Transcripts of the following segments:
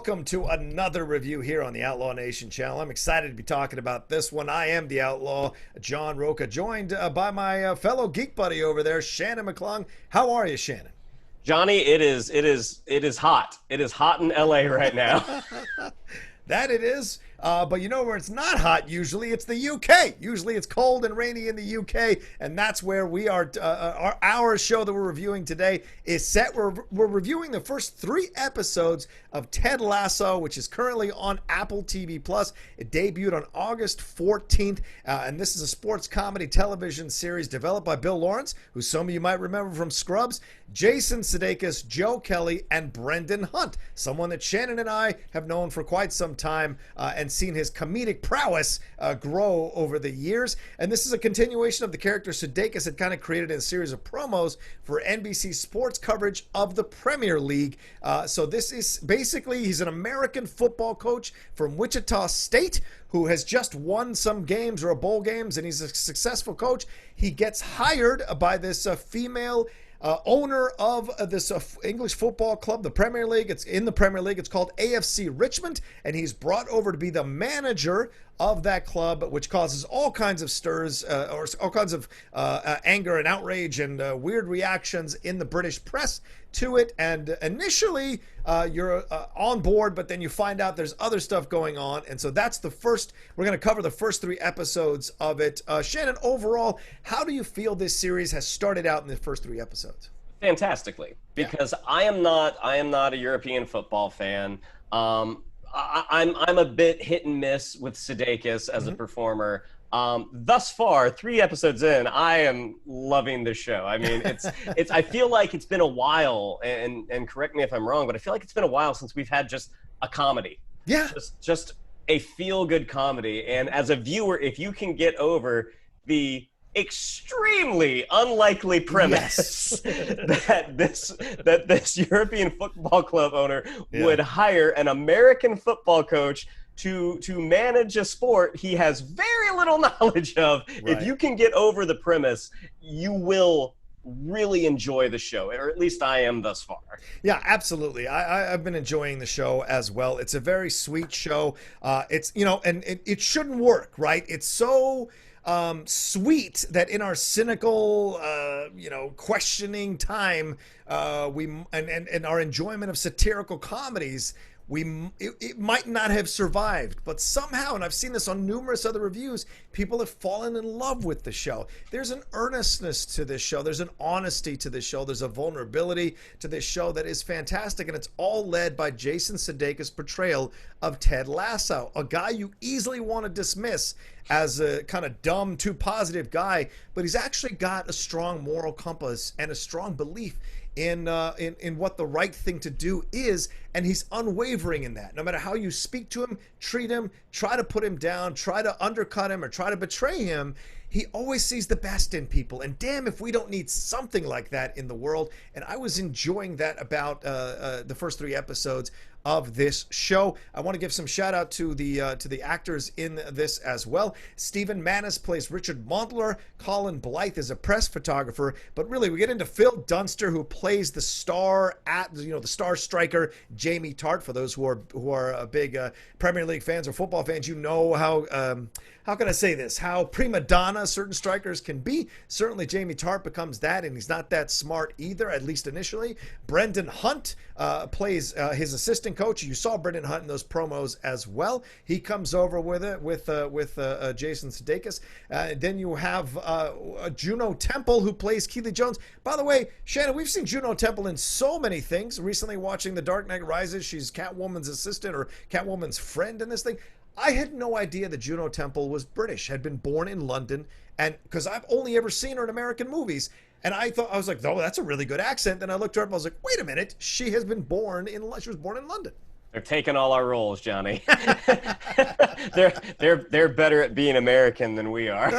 welcome to another review here on the Outlaw Nation channel. I'm excited to be talking about this one. I am the Outlaw, John Rocha, joined by my fellow geek buddy over there, Shannon McClung. How are you, Shannon? Johnny, it is hot. It is hot in LA right now. That it is. But you know where it's not hot usually? It's the UK. Usually it's cold and rainy in the UK, and that's where we are. Our show that we're reviewing today is set. We're reviewing the first 3 episodes of Ted Lasso, which is currently on Apple TV+. It debuted on August 14th, and this is a sports comedy television series developed by Bill Lawrence, who some of you might remember from Scrubs, JASON Sudeikis, Joe Kelly, and Brendan Hunt, someone that Shannon and I have known for quite some time, and seen his comedic prowess grow over the years. And this is a continuation of the character Sudeikis had kind of created in a series of promos for NBC Sports coverage of the Premier League. So this is basically, he's an American football coach from Wichita State who has just won some games or a bowl games, and he's a successful coach. He gets hired by this female owner of this English football club, the Premier League. It's in the Premier League. It's called AFC Richmond, and he's brought over to be the manager of that club, which causes all kinds of stirs or all kinds of anger and outrage and weird reactions in the British press to it. And initially you're on board, but then you find out there's other stuff going on. And so that's the first, we're going to cover the first 3 episodes of it. Shannon, overall, how do you feel this series has started out in the first 3 episodes? Fantastically, because yeah. I am not a European football fan. I'm a bit hit and miss with Sudeikis as a performer. Thus far, 3 episodes in, I am loving the show. I mean, it's I feel like it's been a while, and correct me if I'm wrong, but I feel like it's been a while since we've had just a comedy. Yeah. Just a feel-good comedy. And as a viewer, if you can get over the extremely unlikely premise that this European football club owner would hire an American football coach to manage a sport he has very little knowledge of. Right. If you can get over the premise, you will really enjoy the show, or at least I am thus far. Yeah, absolutely. I've been enjoying the show as well. It's a very sweet show. It's, you know, and it shouldn't work, right? It's so sweet that in our cynical, questioning time, and our enjoyment of satirical comedies, it might not have survived, but somehow, and I've seen this on numerous other reviews, people have fallen in love with the show. There's an earnestness to this show. There's an honesty to this show. There's a vulnerability to this show that is fantastic, and it's all led by JASON Sudeikis' portrayal of Ted Lasso, a guy you easily want to dismiss as a kind of dumb, too positive guy, but he's actually got a strong moral compass and a strong belief in what the right thing to do is, and he's unwavering in that. No matter how you speak to him, treat him, try to put him down, try to undercut him, or try to betray him, he always sees the best in people. And damn if we don't need something like that in the world. And I was enjoying that about the first 3 episodes of this show. I want to give some shout out to the actors in this as well. Stephen Manis plays Richard Montler. Colin Blythe is a press photographer. But really, we get into Phil Dunster, who plays the star the star striker Jamie Tart. For those who are big Premier League fans or football fans, you know how can I say this? How prima donna certain strikers can be. Certainly Jamie Tart becomes that, and he's not that smart either, at least initially. Brendan Hunt plays his assistant coach. You saw Brendan Hunt in those promos as well. He comes over with JASON Sudeikis. Then you have Juno Temple, who plays Keely Jones. By the way, Shannon, we've seen Juno Temple in so many things. Recently watching The Dark Knight Rises, she's Catwoman's assistant or Catwoman's friend in this thing. I had no idea that Juno Temple was British, had been born in London, and because I've only ever seen her in American movies, and I was like, oh, that's a really good accent. Then I looked her up, I was like, wait a minute, she was born in London. They're taking all our roles, Johnny. they're better at being American than we are.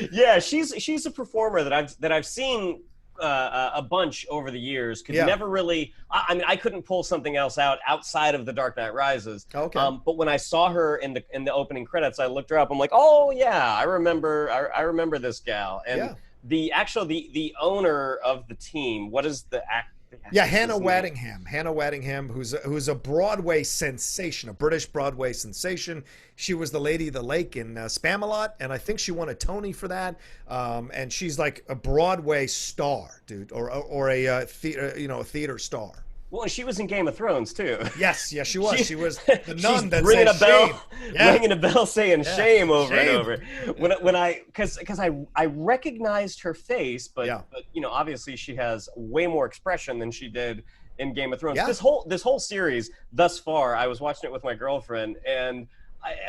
Yeah, she's a performer that I've seen a bunch over the years. Could never really. I mean, I couldn't pull something else outside of The Dark Knight Rises. Okay. But when I saw her in the opening credits, I looked her up. I'm like, oh yeah, I remember this gal. And the owner of the team. What is the Yeah, Hannah Waddingham, who's a Broadway sensation, a British Broadway sensation. She was the Lady of the Lake in Spamalot, and I think she won a Tony for that. And she's like a Broadway star, dude, or a theater star. Well, and she was in Game of Thrones too. Yes, she was. She was the nun that ringing said a bell, shame. Yeah. ringing a bell, saying shame over Shame. and over. Because I recognized her face, but obviously she has way more expression than she did in Game of Thrones. Yeah. This whole series thus far, I was watching it with my girlfriend, and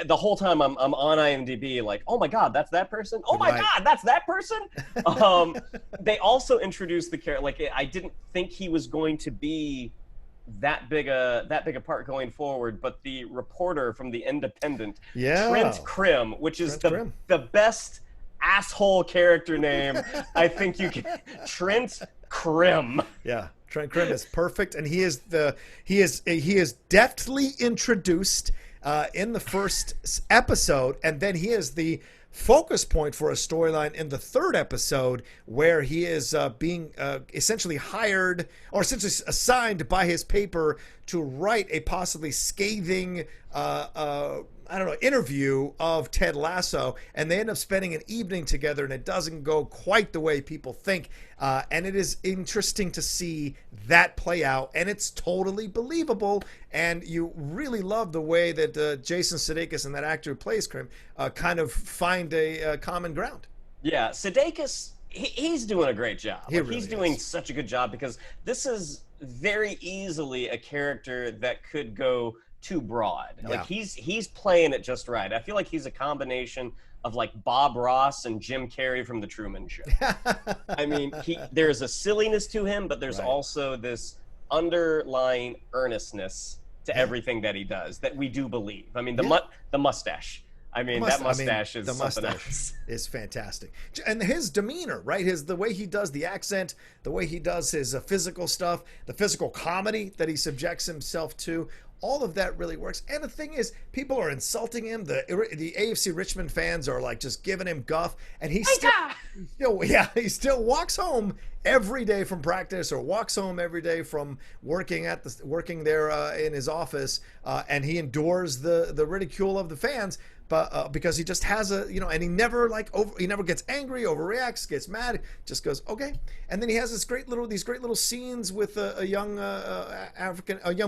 the whole time I'm on IMDb, like, oh my God, that's that person. Oh my God, that's that person. They also introduced the character. Like, I didn't think he was going to be that big a part going forward, but the reporter from the Independent, Trent Crimm, which is the best asshole character name I think you can. Trent Crimm. Yeah. Trent Crimm is perfect, and he is deftly introduced in the first episode, and then he is the focus point for a storyline in the third episode, where he is being essentially hired, or essentially assigned by his paper to write a possibly scathing interview of Ted Lasso, and they end up spending an evening together, and it doesn't go quite the way people think, and it is interesting to see that play out, and it's totally believable, and you really love the way that JASON Sudeikis and that actor who plays Crimm kind of find a common ground. Yeah, Sudeikis, he's doing a great job. He's doing such a good job, because this is very easily a character that could go too broad. Like, he's playing it just right. I feel like he's a combination of like Bob Ross and Jim Carrey from The Truman Show. I mean, there's a silliness to him, but there's also this underlying earnestness to everything that he does that we do believe. I mean, the mustache. I mean, that mustache is something else. Is fantastic, and his demeanor, right? The way he does the accent, the way he does his physical stuff, the physical comedy that he subjects himself to. All of that really works. And the thing is, people are insulting him. The AFC Richmond fans are like just giving him guff, and he still walks home every day from practice, or walks home every day from working there in his office, and he endures the ridicule of the fans. But because he just has and he never he never gets angry, overreacts, gets mad, just goes okay. And then he has these great little scenes with a young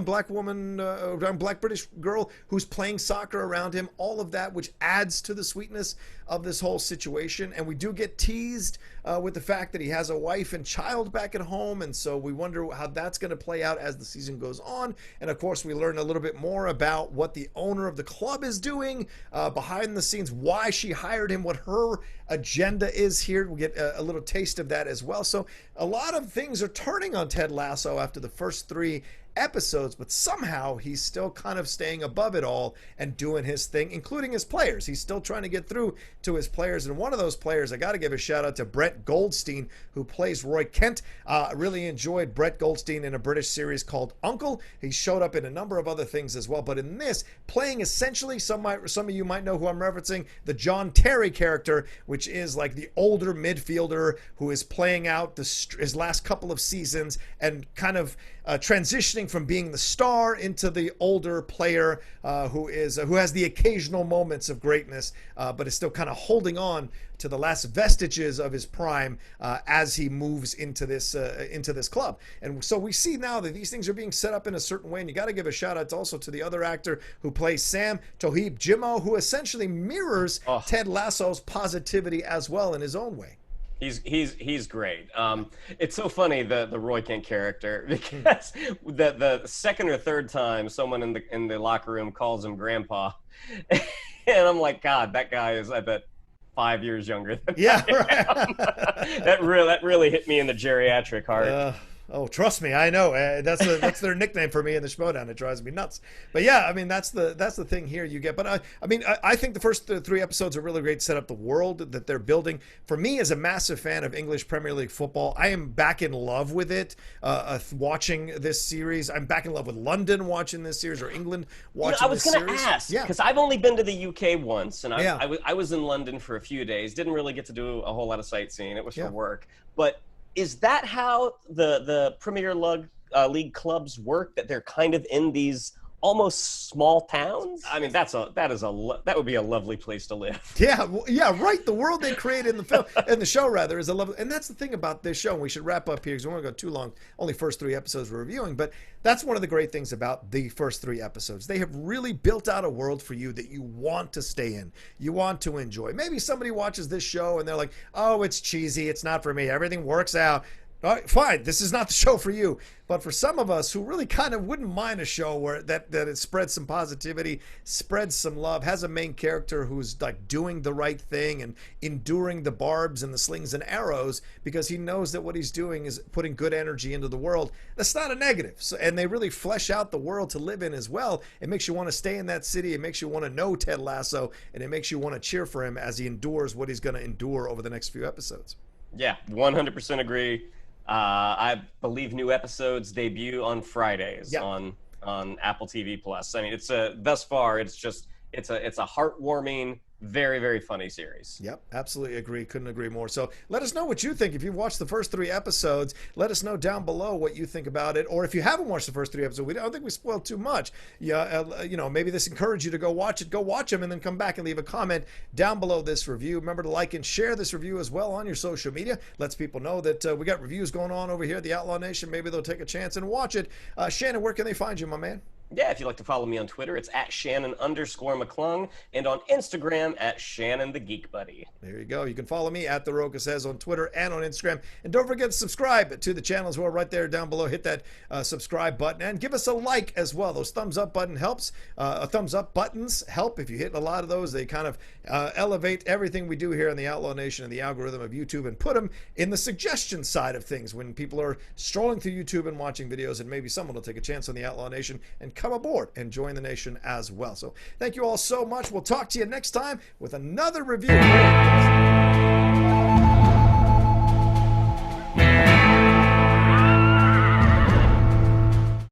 black woman, young black British girl who's playing soccer around him. All of that, which adds to the sweetness of this whole situation. And we do get teased with the fact that he has a wife and child back at home, and so we wonder how that's going to play out as the season goes on. And of course, we learn a little bit more about what the owner of the club is doing behind the scenes, why she hired him, what her agenda is here. We get a little taste of that as well. So a lot of things are turning on Ted Lasso after the first 3 episodes, but somehow he's still kind of staying above it all and doing his thing, including his players. He's still trying to get through to his players, and one of those players, I got to give a shout out to Brett Goldstein, who plays Roy Kent. Really enjoyed Brett Goldstein in a British series called Uncle. He showed up in a number of other things as well, but in this, playing essentially, some of you might know who I'm referencing, the John Terry character, which is like the older midfielder who is playing out his last couple of seasons and kind of transitioning from being the star into the older player who has the occasional moments of greatness, but is still kind of holding on to the last vestiges of his prime as he moves into this club. And so we see now that these things are being set up in a certain way, and you got to give a shout out also to the other actor who plays Sam, Toheeb Jimoh, who essentially mirrors Ted Lasso's positivity as well in his own way. He's great. It's so funny, the Roy Kent character, because the second or third time someone in the locker room calls him grandpa, and I'm like, God, that guy is, I bet, 5 years younger than I am. That really hit me in the geriatric heart. Oh, trust me, I know. That's their nickname for me in the Schmodown. It drives me nuts. But yeah, I mean, that's the thing here you get. But I think the first 3 episodes are really great to set up the world that they're building. For me, as a massive fan of English Premier League football, I am back in love with it. Watching this series, I'm back in love with London watching this series, or England watching this series. I was going to ask, because I've only been to the UK once, and I was in London for a few days. Didn't really get to do a whole lot of sightseeing. It was for work, but. Is that how the Premier league clubs work, that they're kind of in these almost small towns. I mean, that would be a lovely place to live. Yeah, yeah, right. The world they create in the film and the show rather is a lovely, and that's the thing about this show. And we should wrap up here because we won't go too long. Only first 3 episodes we're reviewing, but that's one of the great things about the first 3 episodes. They have really built out a world for you that you want to stay in, you want to enjoy. Maybe somebody watches this show and they're like, "Oh, it's cheesy. It's not for me. Everything works out." All right, fine, this is not the show for you. But for some of us who really kind of wouldn't mind a show where that it spreads some positivity, spreads some love, has a main character who's like doing the right thing and enduring the barbs and the slings and arrows because he knows that what he's doing is putting good energy into the world, that's not a negative. So, and they really flesh out the world to live in as well. It makes you want to stay in that city. It makes you want to know Ted Lasso, and it makes you want to cheer for him as he endures what he's going to endure over the next few episodes. Yeah, 100% agree. I believe new episodes debut on Fridays on Apple TV Plus. I mean, it's thus far it's a heartwarming, very, very funny series. Yep, absolutely agree. Couldn't agree more. So let us know what you think. If you've watched the first 3 episodes, let us know down below what you think about it. Or if you haven't watched the first 3 episodes, I don't think we spoiled too much. Yeah, maybe this encouraged you to go watch it. Go watch them and then come back and leave a comment down below this review. Remember to like and share this review as well on your social media. Lets people know that we got reviews going on over here at the Outlaw Nation. Maybe they'll take a chance and watch it. Shannon, where can they find you, my man? Yeah, if you'd like to follow me on Twitter, it's at Shannon_McClung, and on Instagram at Shannon the Geek Buddy. There you go. You can follow me at The Rocha Says on Twitter and on Instagram. And don't forget to subscribe to the channel as well, right there down below. Hit that subscribe button and give us a like as well. Those thumbs up button helps. Thumbs up buttons help. If you hit a lot of those, they kind of elevate everything we do here in the Outlaw Nation and the algorithm of YouTube and put them in the suggestion side of things when people are strolling through YouTube and watching videos, and maybe someone will take a chance on the Outlaw Nation and come aboard and join the nation as well. So thank you all so much. We'll talk to you next time with another review.